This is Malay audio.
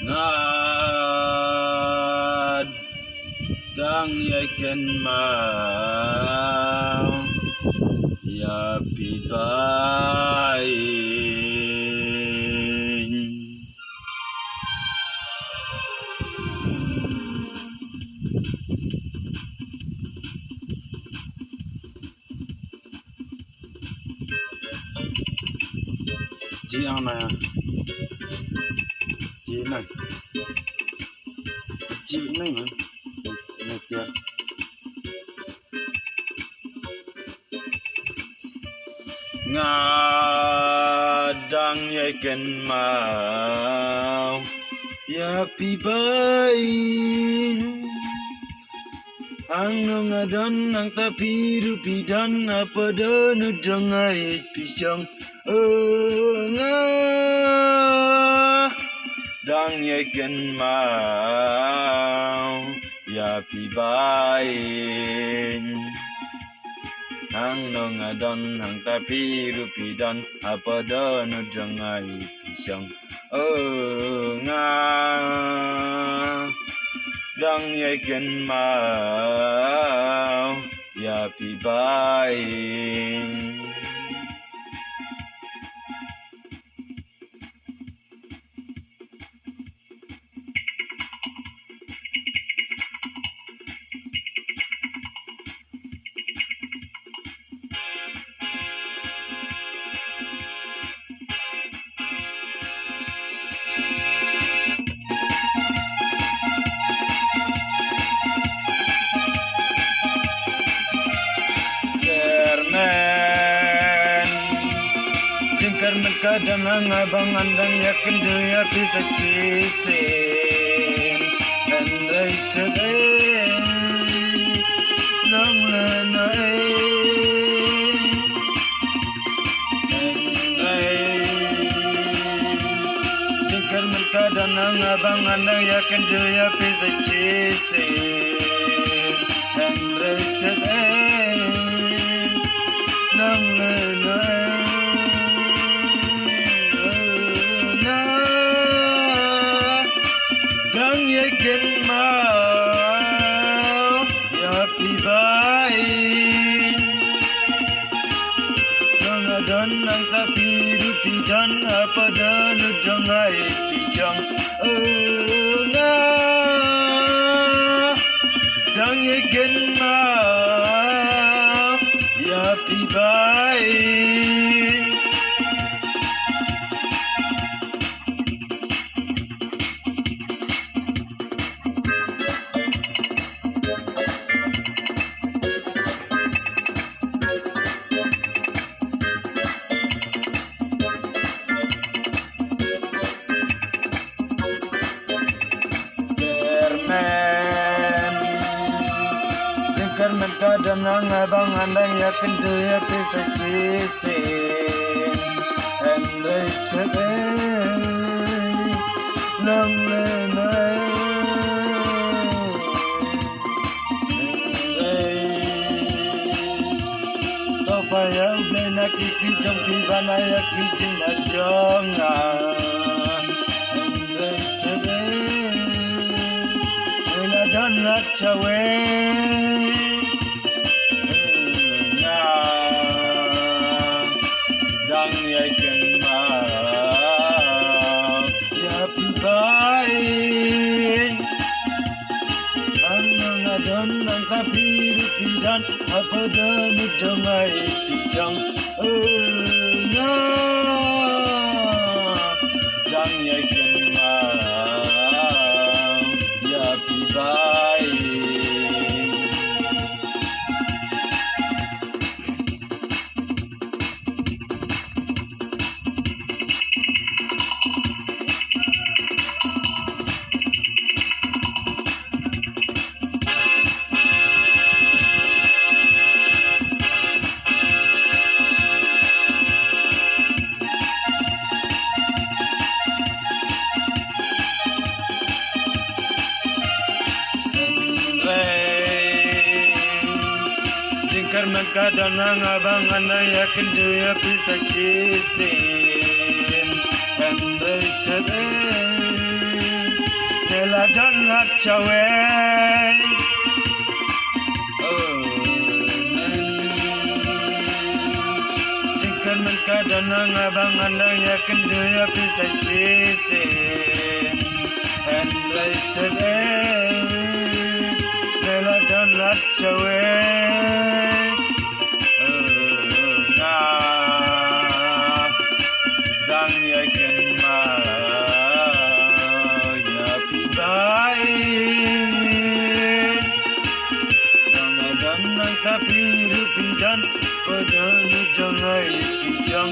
ngadang yakin mau ya pibain ji ang na ji này ji này mà này kia ngadang yakin mau ya pibain ang ngadon ang tapiru pidan apa dan dengai pisang ngadang yakin mau ya pibain ang ngadon ang tapiru pidan apa dan dengai pisang ngadang yakin mau ya pibain jengkar kadang abang andang yakin dia bisa cisin andai sedih lang lenai jengkar kadang abang andang yakin dia bisa cisin andai sedih lang lenai yakin mau ya pibain ngadon ang tapiru pidan apa dan dengai pisang ngadang yakin mau ya pibain karena kadang abang andang yakin dia bisa cisin andai sedih lang lenai tau payah blay nakiki jong pibana yaki jing majongan andai sedih dan cawe dang yakin mau ya pibain ang ngadon ang tapiru pidan apa dan dengai pisang dang yakin mau ya pibain karena kadang abang andai yakin dia bisa cisin andai sedih Nela dan hak cawe Jengkan menkadang abang andang ya kende ya pisah cisin Andai sebe Nela dan hak cawe Dang ya kenma Ya pibai Nang tapi rupi dan pada jangai pisang